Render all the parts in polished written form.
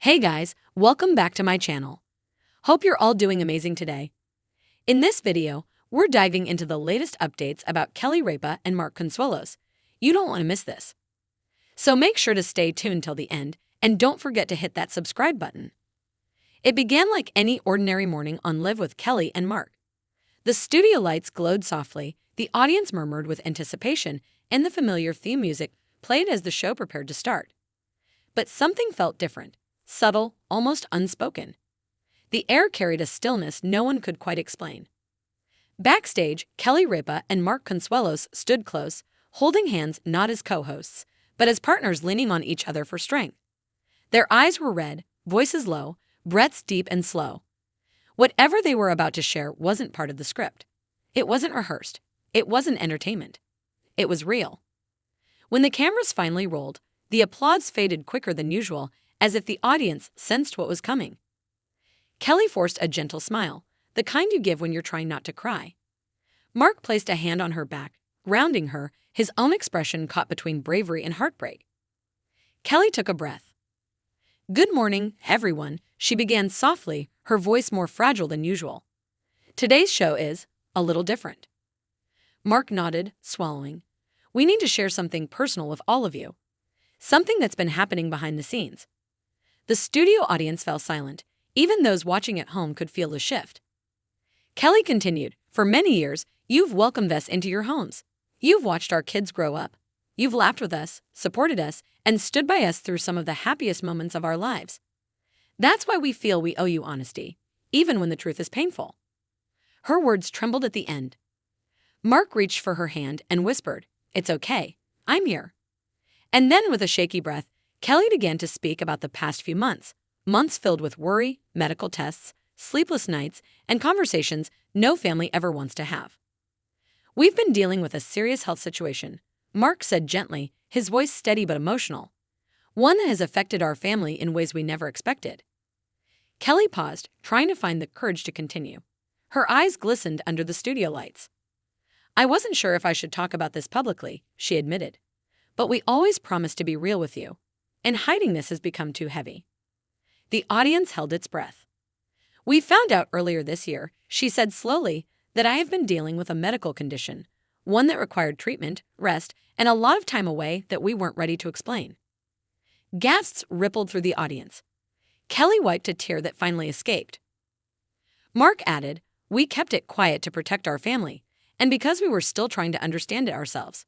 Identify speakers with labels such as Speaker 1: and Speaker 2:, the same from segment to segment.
Speaker 1: Hey guys, welcome back to my channel. Hope you're all doing amazing today. In this video, we're diving into the latest updates about Kelly Ripa and Mark Consuelos. You don't want to miss this. So make sure to stay tuned till the end, and don't forget to hit that subscribe button. It began like any ordinary morning on Live with Kelly and Mark. The studio lights glowed softly, the audience murmured with anticipation, and the familiar theme music played as the show prepared to start. But something felt different. Subtle, almost unspoken. The air carried a stillness no one could quite explain. Backstage, Kelly Ripa and Mark Consuelos stood close, holding hands not as co-hosts, but as partners leaning on each other for strength. Their eyes were red, voices low, breaths deep and slow. Whatever they were about to share wasn't part of the script. It wasn't rehearsed. It wasn't entertainment. It was real. When the cameras finally rolled, the applause faded quicker than usual, as if the audience sensed what was coming. Kelly forced a gentle smile, the kind you give when you're trying not to cry. Mark placed a hand on her back, grounding her, his own expression caught between bravery and heartbreak. Kelly took a breath. "Good morning, everyone," she began softly, her voice more fragile than usual. "Today's show is a little different." Mark nodded, swallowing. "We need to share something personal with all of you. Something that's been happening behind the scenes." The studio audience fell silent. Even those watching at home could feel the shift. Kelly continued, "For many years, you've welcomed us into your homes. You've watched our kids grow up. You've laughed with us, supported us, and stood by us through some of the happiest moments of our lives. That's why we feel we owe you honesty, even when the truth is painful." Her words trembled at the end. Mark reached for her hand and whispered, "It's okay. I'm here." And then, with a shaky breath, Kelly began to speak about the past few months filled with worry, medical tests, sleepless nights, and conversations no family ever wants to have. "We've been dealing with a serious health situation," Mark said gently, his voice steady but emotional. "One that has affected our family in ways we never expected." Kelly paused, trying to find the courage to continue. Her eyes glistened under the studio lights. "I wasn't sure if I should talk about this publicly," she admitted. "But we always promised to be real with you, and hiding this has become too heavy." The audience held its breath. "We found out earlier this year," she said slowly, "that I have been dealing with a medical condition, one that required treatment, rest, and a lot of time away that we weren't ready to explain." Gasps rippled through the audience. Kelly wiped a tear that finally escaped. Mark added, "We kept it quiet to protect our family, and because we were still trying to understand it ourselves."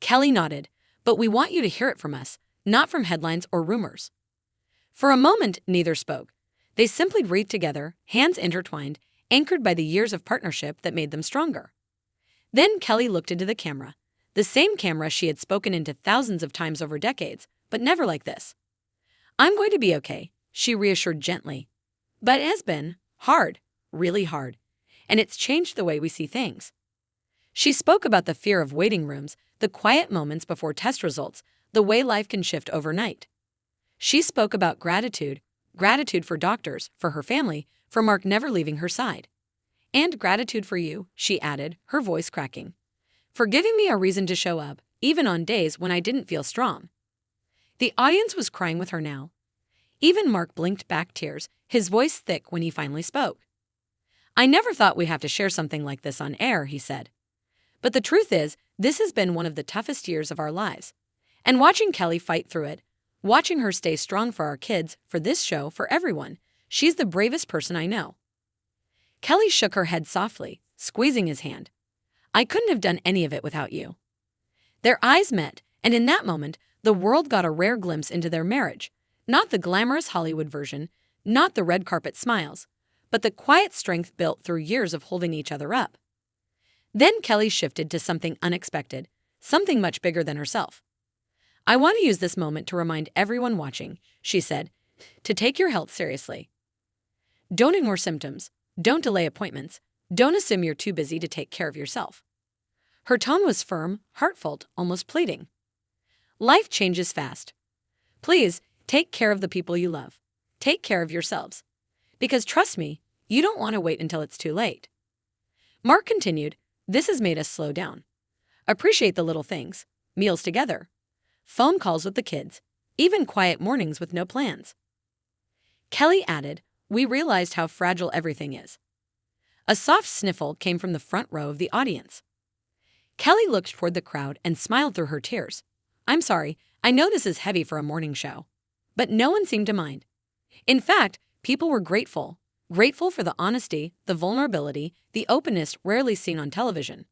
Speaker 1: Kelly nodded, "But we want you to hear it from us, not from headlines or rumors." For a moment, neither spoke. They simply breathed together, hands intertwined, anchored by the years of partnership that made them stronger. Then Kelly looked into the camera, the same camera she had spoken into thousands of times over decades, but never like this. "I'm going to be okay," she reassured gently. "But it has been hard, really hard, and it's changed the way we see things." She spoke about the fear of waiting rooms, the quiet moments before test results, the way life can shift overnight. She spoke about gratitude for doctors, for her family, for Mark never leaving her side. "And gratitude for you," she added, her voice cracking, "for giving me a reason to show up, even on days when I didn't feel strong." The audience was crying with her now. Even Mark blinked back tears, his voice thick when he finally spoke. "I never thought we'd have to share something like this on air," he said. "But the truth is, this has been one of the toughest years of our lives. And watching Kelly fight through it, watching her stay strong for our kids, for this show, for everyone, she's the bravest person I know." Kelly shook her head softly, squeezing his hand. "I couldn't have done any of it without you." Their eyes met, and in that moment, the world got a rare glimpse into their marriage. Not the glamorous Hollywood version, not the red carpet smiles, but the quiet strength built through years of holding each other up. Then Kelly shifted to something unexpected, something much bigger than herself. "I want to use this moment to remind everyone watching," she said, "to take your health seriously. Don't ignore symptoms. Don't delay appointments. Don't assume you're too busy to take care of yourself." Her tone was firm, heartfelt, almost pleading. "Life changes fast. Please, take care of the people you love. Take care of yourselves. Because trust me, you don't want to wait until it's too late." Mark continued, "This has made us slow down. Appreciate the little things, meals together, phone calls with the kids, even quiet mornings with no plans." Kelly added, "We realized how fragile everything is." A soft sniffle came from the front row of the audience. Kelly looked toward the crowd and smiled through her tears. "I'm sorry, I know this is heavy for a morning show." But no one seemed to mind. In fact, people were grateful. Grateful for the honesty, the vulnerability, the openness rarely seen on television.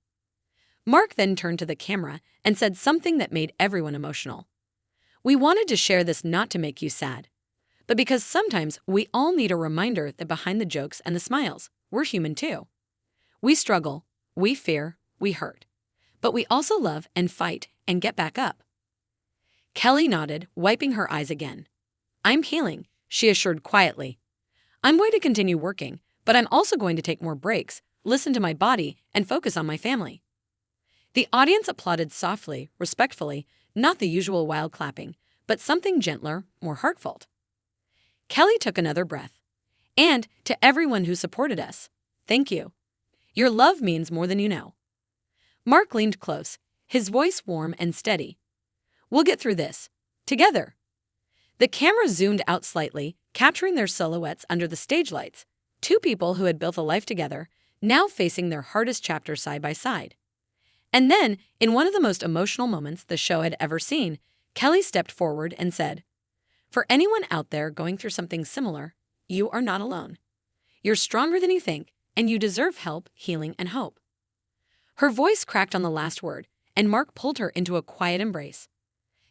Speaker 1: Mark then turned to the camera and said something that made everyone emotional. "We wanted to share this not to make you sad, but because sometimes we all need a reminder that behind the jokes and the smiles, we're human too. We struggle, we fear, we hurt. But we also love and fight and get back up." Kelly nodded, wiping her eyes again. "I'm healing," she assured quietly. "I'm going to continue working, but I'm also going to take more breaks, listen to my body, and focus on my family." The audience applauded softly, respectfully, not the usual wild clapping, but something gentler, more heartfelt. Kelly took another breath. "And to everyone who supported us, thank you. Your love means more than you know." Mark leaned close, his voice warm and steady. "We'll get through this. Together." The camera zoomed out slightly, capturing their silhouettes under the stage lights, two people who had built a life together, now facing their hardest chapter side by side. And then, in one of the most emotional moments the show had ever seen, Kelly stepped forward and said, "For anyone out there going through something similar, you are not alone. You're stronger than you think, and you deserve help, healing, and hope." Her voice cracked on the last word, and Mark pulled her into a quiet embrace.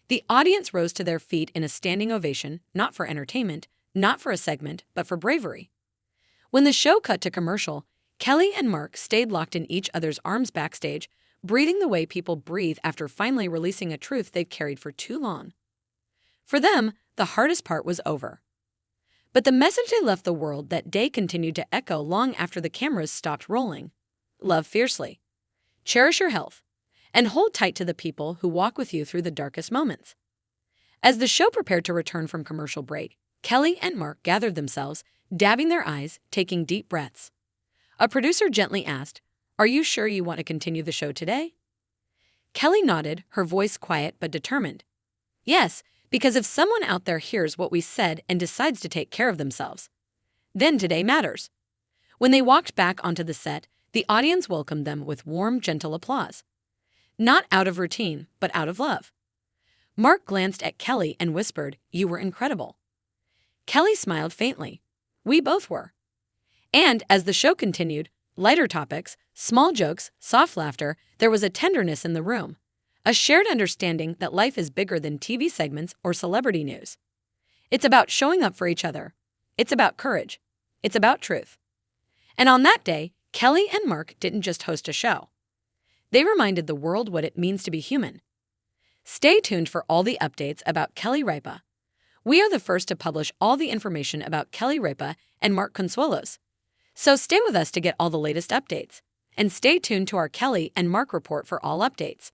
Speaker 1: The audience rose to their feet in a standing ovation, not for entertainment, not for a segment, but for bravery. When the show cut to commercial, Kelly and Mark stayed locked in each other's arms backstage, breathing the way people breathe after finally releasing a truth they've carried for too long. For them, the hardest part was over. But the message they left the world that day continued to echo long after the cameras stopped rolling. Love fiercely. Cherish your health. And hold tight to the people who walk with you through the darkest moments. As the show prepared to return from commercial break, Kelly and Mark gathered themselves, dabbing their eyes, taking deep breaths. A producer gently asked, "Are you sure you want to continue the show today?" Kelly nodded, her voice quiet but determined. "Yes, because if someone out there hears what we said and decides to take care of themselves, then today matters." When they walked back onto the set, the audience welcomed them with warm, gentle applause. Not out of routine, but out of love. Mark glanced at Kelly and whispered, "You were incredible." Kelly smiled faintly. "We both were." And as the show continued, lighter topics, small jokes, soft laughter, there was a tenderness in the room, a shared understanding that life is bigger than TV segments or celebrity news. It's about showing up for each other. It's about courage. It's about truth. And on that day, Kelly and Mark didn't just host a show. They reminded the world what it means to be human. Stay tuned for all the updates about Kelly Ripa. We are the first to publish all the information about Kelly Ripa and Mark Consuelos. So stay with us to get all the latest updates. And stay tuned to our Kelly and Mark report for all updates.